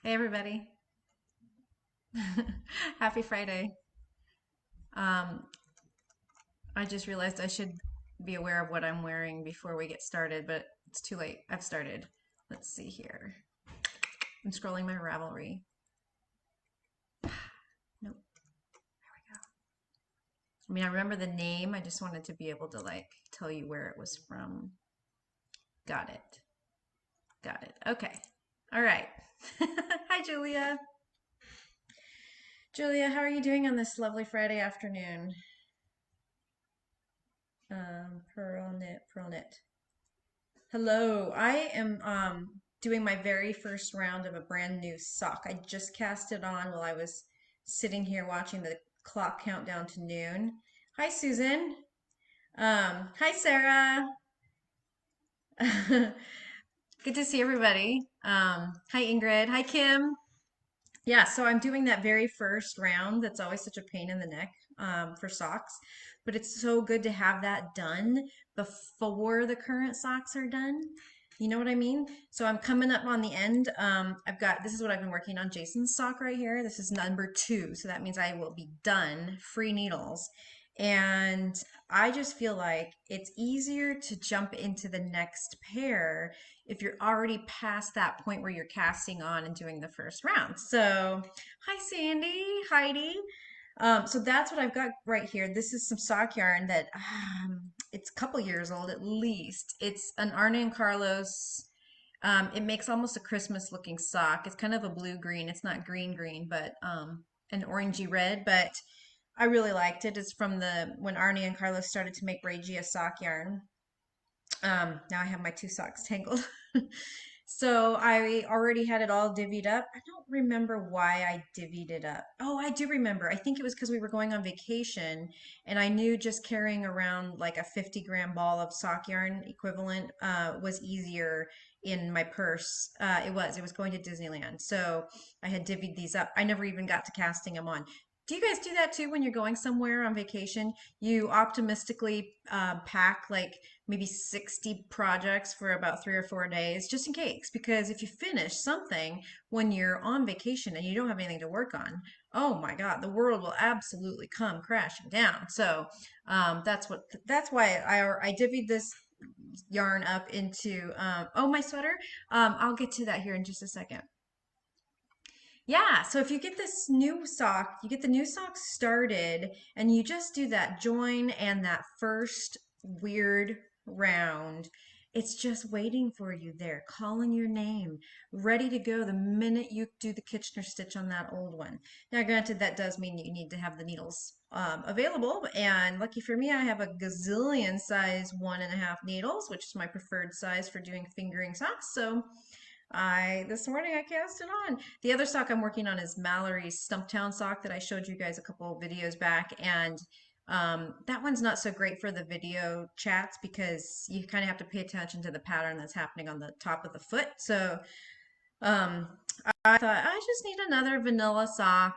Hey everybody. Happy Friday. Um, I just realized I should be aware of what I'm wearing before we get started, but it's too late. I've started. Let's see here. I'm scrolling my Ravelry. Nope. There we go. I mean, I remember the name. I just wanted to be able to like tell you where it was from. Got it. Got it. Okay. All right. Hi, Julia. Julia, how are you doing on this lovely Friday afternoon? Pearl knit, pearl knit. Hello, I am doing my very first round of a brand new sock. I just cast it on while I was sitting here watching the clock count down to noon. Hi, Susan. Hi, Sarah. Good to see everybody. Hi, Ingrid. Hi, Kim. Yeah, so I'm doing that very first round. That's always such a pain in the neck for socks, but it's so good to have that done before the current socks are done. You know what I mean? So I'm coming up on the end. I've got, this is what I've been working on, Jason's sock right here. This is number 2, so that means I will be done, free needles. And I just feel like it's easier to jump into the next pair if you're already past that point where you're casting on and doing the first round. So, hi Sandy, Heidi. So that's what I've got right here. This is some sock yarn that it's a couple years old at least. It's an Arne and Carlos. It makes almost a Christmas looking sock. It's kind of a blue green. It's not green green, but an orangey red. But I really liked it. It's from the when Arne and Carlos started to make Regia sock yarn. Now I have my two socks tangled. So I already had it all divvied up. I don't remember why I divvied it up. Oh, I do remember. I think it was because we were going on vacation and I knew just carrying around like a 50-gram ball of sock yarn equivalent was easier in my purse. It was going to Disneyland. So I had divvied these up. I never even got to casting them on. Do you guys do that too when you're going somewhere on vacation? You optimistically pack like maybe 60 projects for about 3 or 4 days, just in case. Because if you finish something when you're on vacation and you don't have anything to work on, oh my God, the world will absolutely come crashing down. So that's why I divvied this yarn up into oh, my sweater. I'll get to that here in just a second. Yeah, so if you get this new sock, you get the new sock started and you just do that join and that first weird round. It's just waiting for you there, calling your name, ready to go the minute you do the Kitchener stitch on that old one. Now, granted, that does mean you need to have the needles available, and lucky for me, I have a gazillion size 1.5 needles, which is my preferred size for doing fingering socks. So I this morning I cast it on. The other sock I'm working on is Mallory's Stumptown sock that I showed you guys a couple of videos back, and that one's not so great for the video chats because you kind of have to pay attention to the pattern that's happening on the top of the foot. So um, I thought I just need another vanilla sock,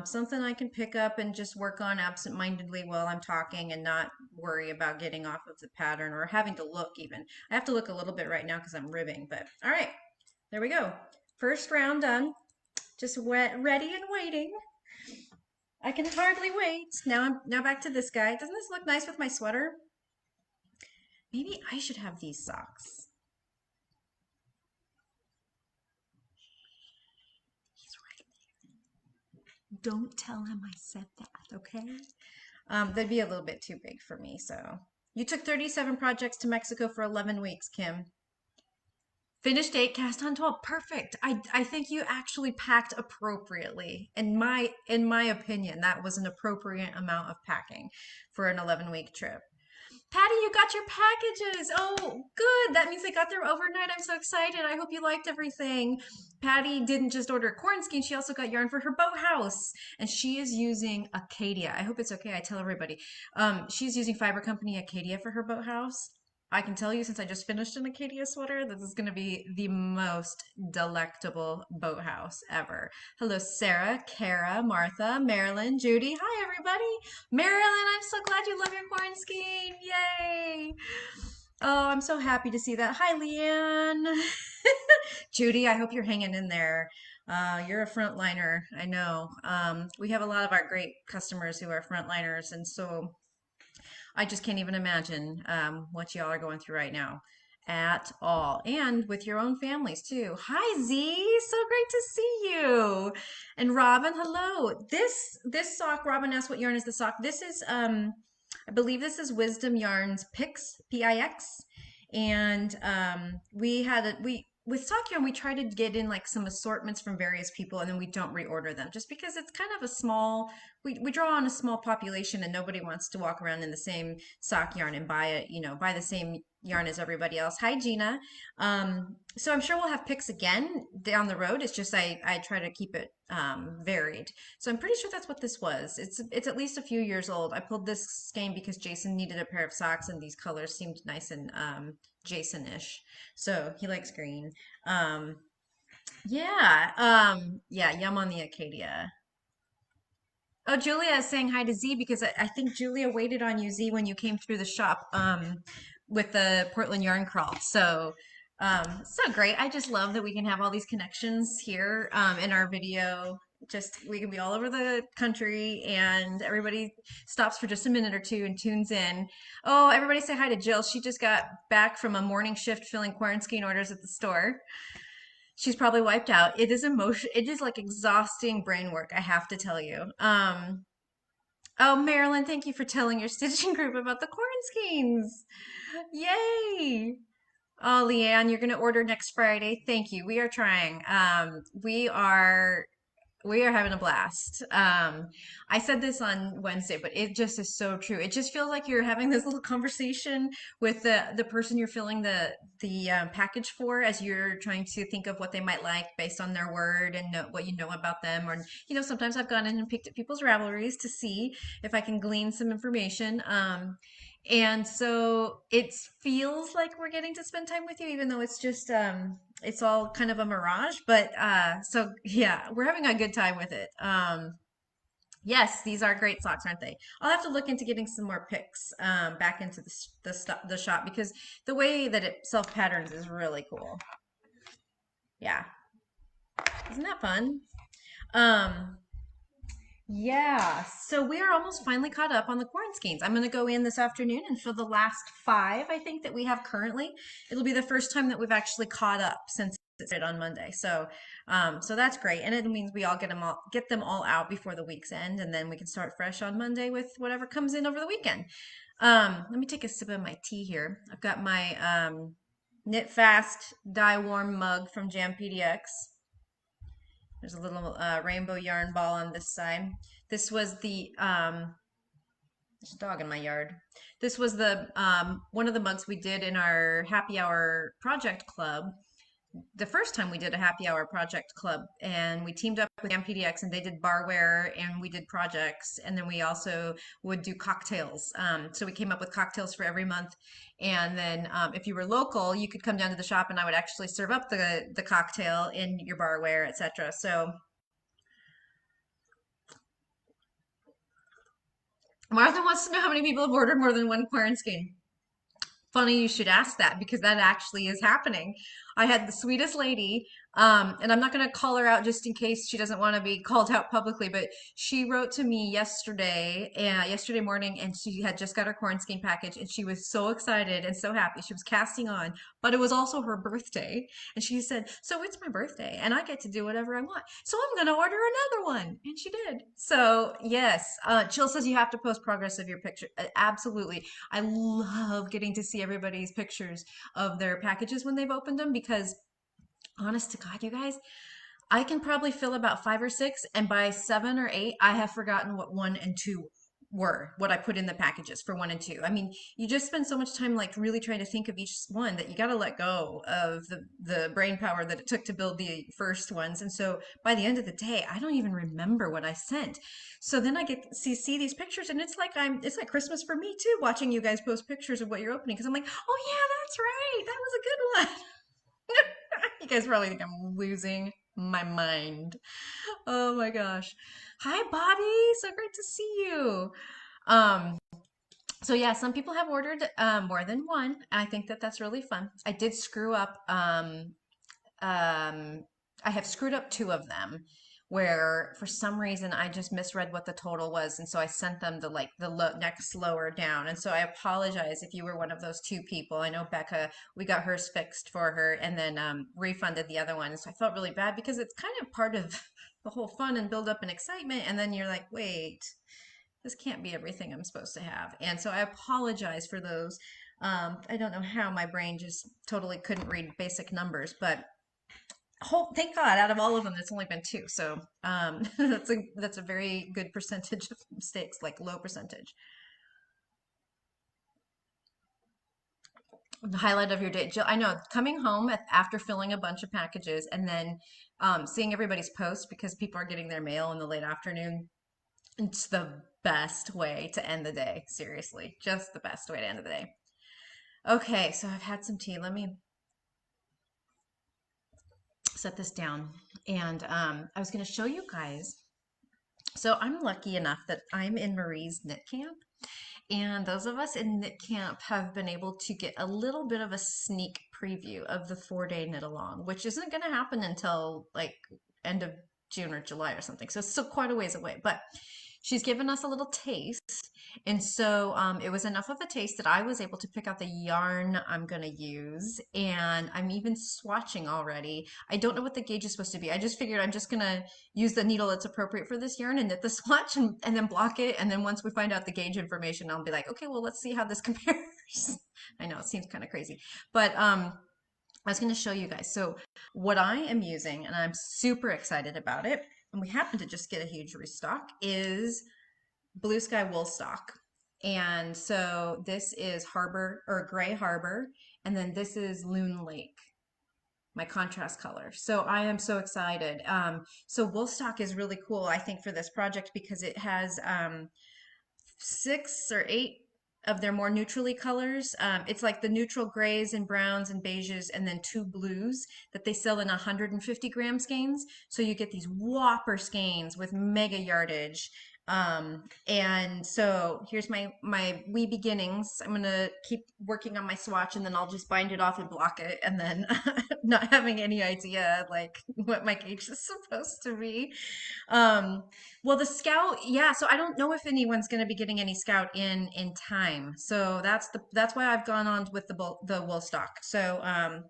something I can pick up and just work on absent-mindedly while I'm talking and not worry about getting off of the pattern or having to look even. I have to look a little bit right now because I'm ribbing, but all right. There we go. First round done. Just wet, ready and waiting. I can hardly wait. Now back to this guy. Doesn't this look nice with my sweater? Maybe I should have these socks. He's right there. Don't tell him I said that, okay? They'd be a little bit too big for me, so. You took 37 projects to Mexico for 11 weeks, Kim. Finished 8, cast on 12. Perfect. I think you actually packed appropriately. In my opinion, that was an appropriate amount of packing for an 11-week trip. Patty, you got your packages. Oh, good. That means they got there overnight. I'm so excited. I hope you liked everything. Patty didn't just order corn skein, she also got yarn for her boathouse. And she is using Acadia. I hope it's okay. I tell everybody. She's using Fiber Company Acadia for her boathouse. I can tell you since I just finished an Acadia sweater, this is going to be the most delectable boathouse ever. Hello, Sarah, Kara, Martha, Marilyn, Judy. Hi, everybody. Marilyn, I'm so glad you love your corn skein. Yay. Oh, I'm so happy to see that. Hi, Leanne. Judy, I hope you're hanging in there. You're a frontliner, I know. We have a lot of our great customers who are frontliners, and so I just can't even imagine what y'all are going through right now at all. And with your own families too. Hi Z, so great to see you. And Robin, hello. This sock, Robin asked what yarn is the sock. This is I believe this is Wisdom Yarns Pix, Pix. And we had a we with sock yarn we try to get in like some assortments from various people and then we don't reorder them just because it's kind of a small we draw on a small population and nobody wants to walk around in the same sock yarn and buy it, buy the same yarn as everybody else. Hi, Gina. So I'm sure we'll have picks again down the road. It's just I try to keep it varied. So I'm pretty sure that's what this was. It's at least a few years old. I pulled this skein because Jason needed a pair of socks and these colors seemed nice and Jason-ish. So he likes green. Um, yeah, yum on the Acadia. Oh, Julia is saying hi to Z because I think Julia waited on you, Z, when you came through the shop with the Portland Yarn Crawl. So great. I just love that we can have all these connections here in our video. Just we can be all over the country and everybody stops for just a minute or two and tunes in. Oh, everybody say hi to Jill. She just got back from a morning shift filling quarantine orders at the store. She's probably wiped out. It is emotion. It is like exhausting brain work, I have to tell you. Oh, Marilyn, thank you for telling your stitching group about the corn skeins. Yay! Oh, Leanne, you're gonna order next Friday. Thank you. We are trying. We are having a blast. I said this on Wednesday, but it just is so true. It just feels like you're having this little conversation with the person you're filling the package for, as you're trying to think of what they might like based on their word and know, what you know about them. Or sometimes I've gone in and picked at people's Ravelries to see if I can glean some information. And so it feels like we're getting to spend time with you, even though it's all kind of a mirage. But so yeah, we're having a good time with it. Yes, these are great socks, aren't they? I'll have to look into getting some more picks back into the shop because the way that it self patterns is really cool. Yeah, isn't that fun? Um, Yeah, so we are almost finally caught up on the corn skeins. I'm going to go in this afternoon and fill the last five, I think, that we have currently. It'll be the first time that we've actually caught up since it started on Monday. So that's great, and it means we all get them all out before the week's end, and then we can start fresh on Monday with whatever comes in over the weekend. Let me take a sip of my tea here. I've got my Knit Fast Dye Warm mug from Jam PDX. There's a little rainbow yarn ball on this side. This was there's a dog in my yard. This was the one of the mugs we did in our happy hour project club. The first time we did a happy hour project club, and we teamed up with MPDX, and they did barware and we did projects, and then we also would do cocktails. So we came up with cocktails for every month, and then if you were local, you could come down to the shop, and I would actually serve up the cocktail in your barware, etc. So Martha wants to know how many people have ordered more than one quarantine. Funny you should ask that because that actually is happening. I had the sweetest lady, and I'm not going to call her out just in case she doesn't want to be called out publicly, but she wrote to me yesterday morning, and she had just got her corn skein package, and she was so excited and so happy. She was casting on, but it was also her birthday, and she said, "So it's my birthday, and I get to do whatever I want, so I'm going to order another one," and she did. So yes, Jill says you have to post progress of your picture. Absolutely. I love getting to see everybody's pictures of their packages when they've opened them because, honest to God, you guys, I can probably fill about five or six, and by seven or eight, I have forgotten what one and two were, what I put in the packages for one and two. I mean, you just spend so much time like really trying to think of each one that you got to let go of the brain power that it took to build the first ones. And so by the end of the day, I don't even remember what I sent. So then I get see these pictures, and it's like Christmas for me too, watching you guys post pictures of what you're opening because I'm like, oh yeah, that's right, that was a good one. You guys probably think I'm losing my mind. Oh my gosh. Hi, Bobby. So great to see you. Um, so yeah, some people have ordered more than one. I think that that's really fun. I did screw up. I have screwed up two of them where for some reason I just misread what the total was. And so I sent them the like the next lower down. And so I apologize if you were one of those two people. I know Becca, we got hers fixed for her and then refunded the other one. So I felt really bad because it's kind of part of the whole fun and build up and excitement. And then you're like, wait, this can't be everything I'm supposed to have. And so I apologize for those. I don't know how my brain just totally couldn't read basic numbers, but thank God, out of all of them, it's only been two. So that's a very good percentage of mistakes, like low percentage. The highlight of your day, Jill. I know coming home after filling a bunch of packages and then seeing everybody's post because people are getting their mail in the late afternoon. It's the best way to end the day. Seriously, just the best way to end the day. Okay, so I've had some tea. Let me set this down. And I was going to show you guys. So I'm lucky enough that I'm in Marie's knit camp. And those of us in knit camp have been able to get a little bit of a sneak preview of the 4-day knit along, which isn't going to happen until like end of June or July or something. So it's still quite a ways away. But she's given us a little taste. And so it was enough of a taste that I was able to pick out the yarn I'm going to use. And I'm even swatching already. I don't know what the gauge is supposed to be. I just figured I'm just going to use the needle that's appropriate for this yarn and knit the swatch and then block it. And then once we find out the gauge information, I'll be like, okay, well, let's see how this compares. I know it seems kind of crazy, but I was going to show you guys. So what I am using, and I'm super excited about it, and we happen to just get a huge restock, is Blue Sky Wool Stock. And so this is Harbor or Gray Harbor, and then this is Loon Lake, my contrast color. So I am so excited. So Woolstock is really cool, I think, for this project because it has 6 or 8 of their more neutrally colors. It's like the neutral grays and browns and beiges, and then 2 blues that they sell in 150 gram skeins. So you get these whopper skeins with mega yardage. And so here's my wee beginnings. I'm gonna keep working on my swatch, and then I'll just bind it off and block it, and then not having any idea like what my gauge is supposed to be. Well, the scout, yeah. So I don't know if anyone's going to be getting any scout in time. So that's why I've gone on with the wool stock. So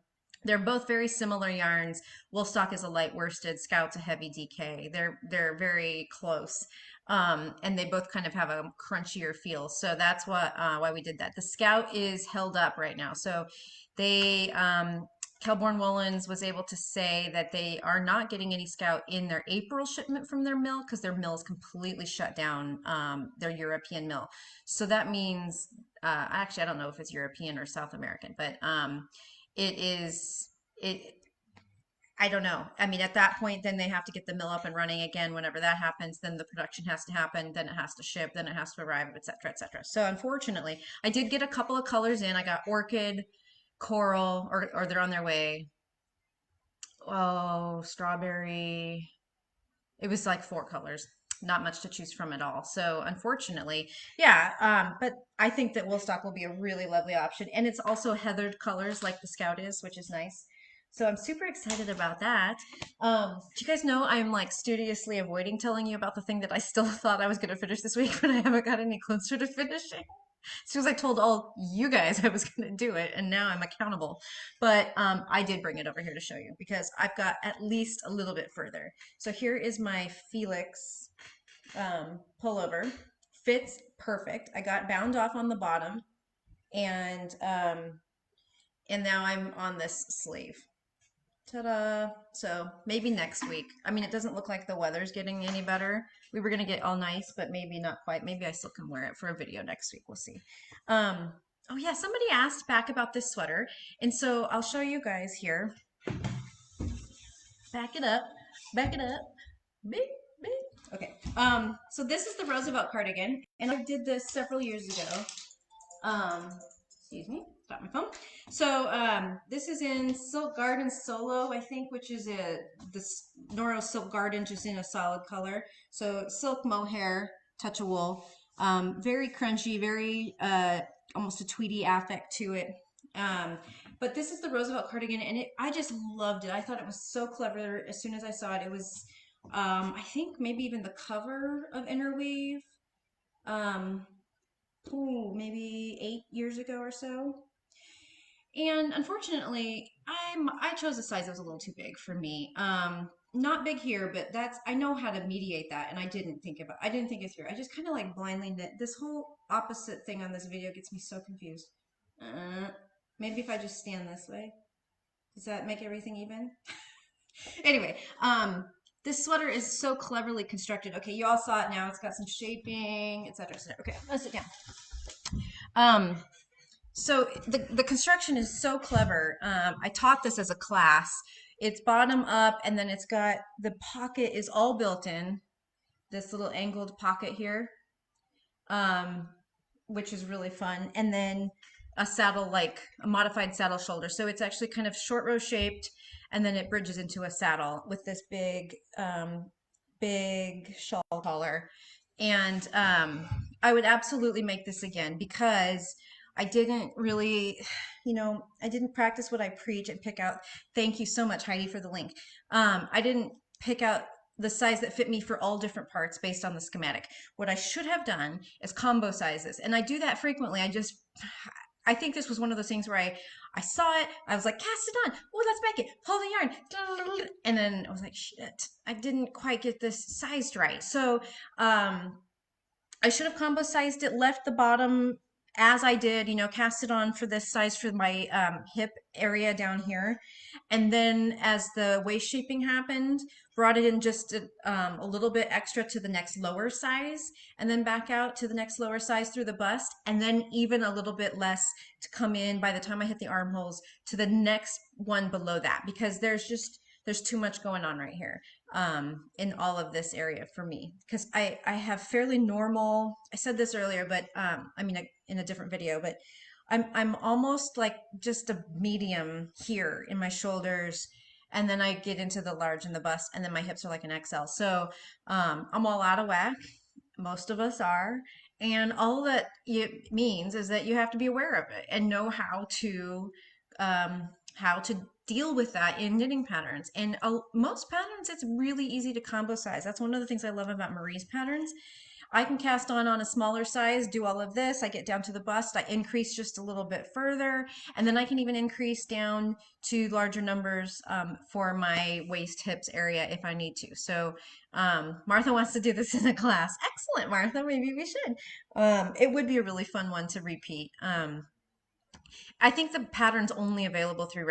they're both very similar yarns. Woolstock is a light worsted, Scout's a heavy DK. They're very close. And they both kind of have a crunchier feel. So that's why we did that. The Scout is held up right now. So they Kelborn Woolens was able to say that they are not getting any Scout in their April shipment from their mill because their mill is completely shut down, their European mill. So that means, actually, I don't know if it's European or South American, but it is, it, I don't know. I mean, at that point, then they have to get the mill up and running again. Whenever that happens, then the production has to happen, then it has to ship, then it has to arrive, et cetera, et cetera. So unfortunately, I did get a couple of colors in. I got orchid, coral, or they're on their way. Oh, strawberry. It was like 4 colors, not much to choose from at all. So unfortunately, yeah. But I think that Woolstock will be a really lovely option, and it's also heathered colors like the Scout is, which is nice. So I'm super excited about that. Do you guys know I'm like studiously avoiding telling you about the thing that I still thought I was going to finish this week, but I haven't got any closer to finishing? As soon as I told all you guys I was going to do it, and now I'm accountable. But I did bring it over here to show you because I've got at least a little bit further. So here is my Felix pullover. Fits perfect. I got bound off on the bottom, and now I'm on this sleeve. Ta-da! So maybe next week. I mean, it doesn't look like the weather's getting any better. We were gonna get all nice, but maybe not quite. Maybe I still can wear it for a video next week. We'll see. Um, oh yeah, somebody asked back about this sweater, and so I'll show you guys here. Back it up. Back it up. Big, big. Okay. So this is the Roosevelt cardigan, and I did this several years ago. Excuse me, stop my phone. So this is in Silk Garden Solo, I think, which is this Noro Silk Garden, just in a solid color. So silk mohair, touch of wool, very crunchy, very almost a tweedy affect to it. But this is the Roosevelt cardigan, and I just loved it. I thought it was so clever. As soon as I saw it, it was, I think maybe even the cover of Interweave, um, maybe 8 years ago or so. And unfortunately, I chose a size that was a little too big for me. Not big here, but I know how to mediate that, and I didn't think it through. I just kind of like blindly knit. This whole opposite thing on this video gets me so confused. Uh, Maybe if I just stand this way, does that make everything even? Anyway, this sweater is so cleverly constructed. Okay, you all saw it now. It's got some shaping, etc., etc. Okay, let's sit down. Um, So the construction is so clever. I taught this as a class. It's bottom up, and then it's got the pocket is all built in. This little angled pocket here, um, which is really fun. And then a saddle, like a modified saddle shoulder. So it's actually kind of short row shaped, and then it bridges into a saddle with this big shawl collar. And I would absolutely make this again because I didn't really, I didn't practice what I preach and pick out. Thank you so much, Heidi, for the link. I didn't pick out the size that fit me for all different parts based on the schematic. What I should have done is combo sizes. And I do that frequently. I think this was one of those things where I saw it, I was like, cast it on. Oh, let's make it. Pull the yarn. And then I was like, shit, I didn't quite get this sized right. So I should have combo sized it, left the bottom as I did, cast it on for this size for my hip area down here. And then as the waist shaping happened, brought it in just a little bit extra to the next lower size, and then back out to the next lower size through the bust, and then even a little bit less to come in by the time I hit the armholes to the next one below that, because there's too much going on right here in all of this area for me, because I have fairly normal, I said this earlier, but I mean in a different video, but I'm almost like just a medium here in my shoulders, and then I get into the large in the bust, and then my hips are like an XL. So I'm all out of whack. Most of us are. And all that it means is that you have to be aware of it and know how to deal with that in knitting patterns. And most patterns, it's really easy to combo size. That's one of the things I love about Marie's patterns. I can cast on a smaller size, do all of this. I get down to the bust, I increase just a little bit further, and then I can even increase down to larger numbers for my waist hips area if I need to. So Martha wants to do this in a class. Excellent, Martha. Maybe we should. It would be a really fun one to repeat. I think the pattern's only available through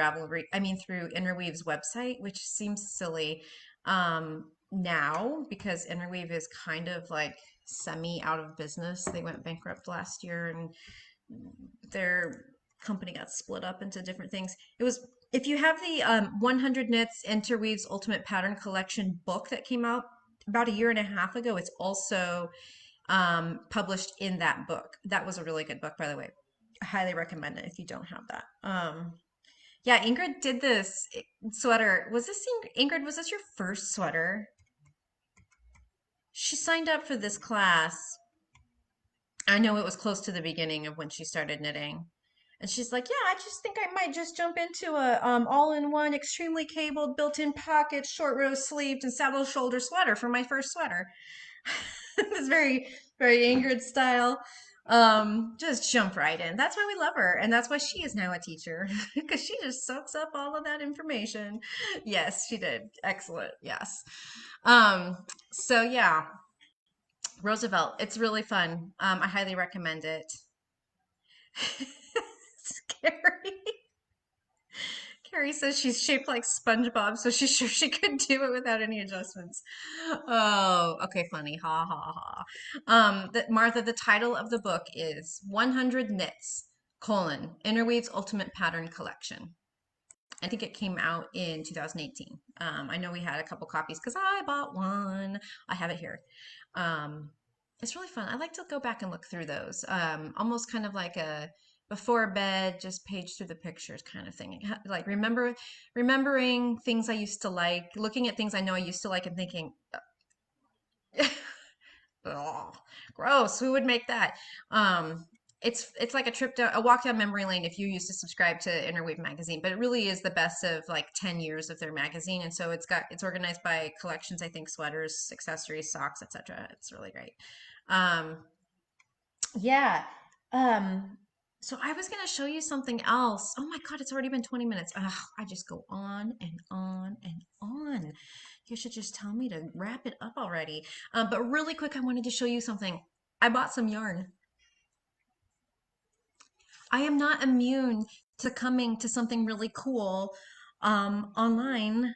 through Interweave's website, which seems silly now because Interweave is kind of like semi out of business. They went bankrupt last year and their company got split up into different things. If you have the 100 Knits Interweave's Ultimate Pattern Collection book that came out about a year and a half ago, it's also published in that book. That was a really good book, by the way. I highly recommend it if you don't have that. Yeah, Ingrid did this sweater. Ingrid, was this your first sweater? She signed up for this class. I know it was close to the beginning of when she started knitting. And she's like, yeah, I just think I might just jump into a all-in-one, extremely cabled, built-in pocket, short row sleeved, and saddle shoulder sweater for my first sweater. It's very, very Ingrid style. Just jump right in. That's why we love her, and that's why she is now a teacher because she just soaks up all of that information. Yes, she did. Excellent. Yes. Um, so yeah, Roosevelt. It's really fun. I highly recommend it. Scary. Carrie says she's shaped like SpongeBob, so she's sure she could do it without any adjustments. Oh, okay, funny. Ha ha ha. Martha, the title of the book is 100 Knits, Interweave's Ultimate Pattern Collection. I think it came out in 2018. I know we had a couple copies because I bought one. I have it here. It's really fun. I like to go back and look through those. Almost kind of like a before bed, just page through the pictures kind of thing. Like remembering things I used to like, looking at things I know I used to like and thinking, oh, gross, who would make that? it's like a walk down memory lane if you used to subscribe to Interweave magazine, but it really is the best of like 10 years of their magazine. And so it's organized by collections, I think sweaters, accessories, socks, etc. It's really great. Um, yeah. Um, so I was gonna show you something else. Oh my God, it's already been 20 minutes. Ugh, I just go on and on and on. You should just tell me to wrap it up already. But really quick, I wanted to show you something. I bought some yarn. I am not immune to coming to something really cool online,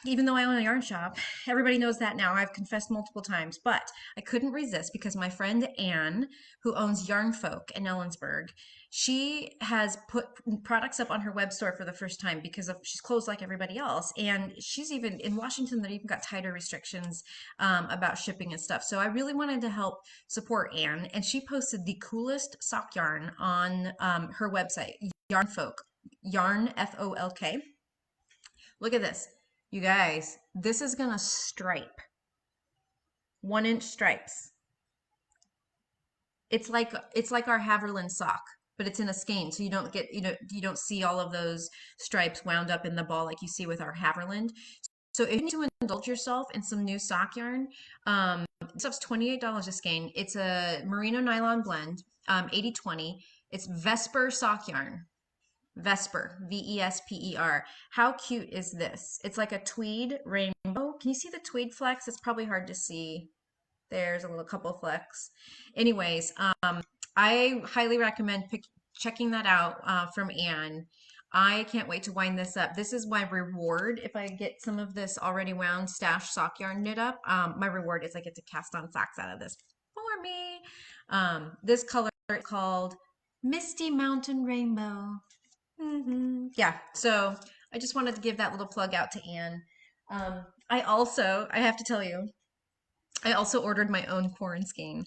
even though I own a yarn shop. Everybody knows that now. I've confessed multiple times, but I couldn't resist because my friend Anne, who owns Yarn Folk in Ellensburg, she has put products up on her web store for the first time because she's closed like everybody else. And she's even in Washington, they even got tighter restrictions about shipping and stuff. So I really wanted to help support Anne. And she posted the coolest sock yarn on her website, Yarn Folk, Yarn Folk. Look at this. You guys, this is gonna stripe. 1 inch stripes. It's like our Haverland sock, but it's in a skein, so you don't see all of those stripes wound up in the ball like you see with our Haverland. So if you need to indulge yourself in some new sock yarn, this stuff's $28 a skein. It's a merino nylon blend, 80/20. It's Vesper sock yarn. Vesper, Vesper. How cute is this? It's like a tweed rainbow. Can you see the tweed flecks? It's probably hard to see. There's a little couple flecks. Anyways, I highly recommend checking that out from Anne. I can't wait to wind this up. This is my reward if I get some of this already wound stash sock yarn knit up. My reward is I get to cast on socks out of this for me. This color is called Misty Mountain Rainbow. Yeah, so I just wanted to give that little plug out to Anne. I have to tell you, I also ordered my own corn skein.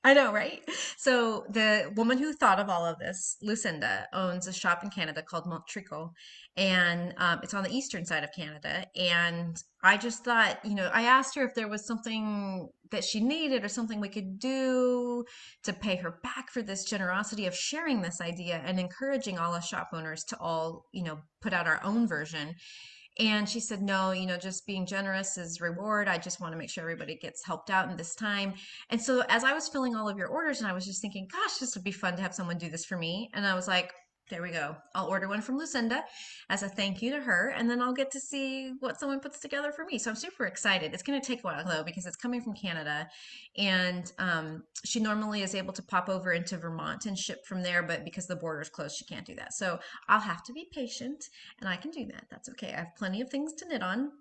I know, right? So the woman who thought of all of this, Lucinda, owns a shop in Canada called Montreal, and it's on the eastern side of Canada. And I just thought, I asked her if there was something that she needed or something we could do to pay her back for this generosity of sharing this idea and encouraging all us shop owners to all, put out our own version. And she said, no, just being generous is reward. I just want to make sure everybody gets helped out in this time. And so as I was filling all of your orders, and I was just thinking, gosh, this would be fun to have someone do this for me. And I was like, there we go. I'll order one from Lucinda as a thank you to her, and then I'll get to see what someone puts together for me. So I'm super excited. It's going to take a while though because it's coming from Canada, and she normally is able to pop over into Vermont and ship from there, but because the border's closed, she can't do that. So I'll have to be patient, and I can do that. That's okay. I have plenty of things to knit on.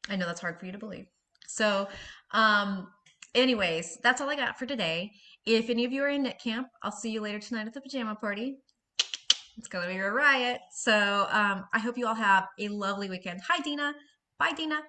I know that's hard for you to believe. So, um, anyways, that's all I got for today. If any of you are in knit camp, I'll see you later tonight at the pajama party. It's gonna be a riot. So, I hope you all have a lovely weekend. Hi, Dina. Bye, Dina.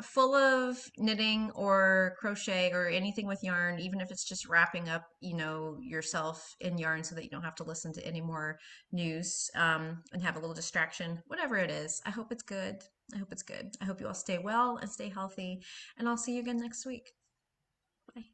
Full of knitting or crochet or anything with yarn, even if it's just wrapping up, yourself in yarn so that you don't have to listen to any more news, and have a little distraction, whatever it is. I hope it's good. I hope it's good. I hope you all stay well and stay healthy, and I'll see you again next week. Bye.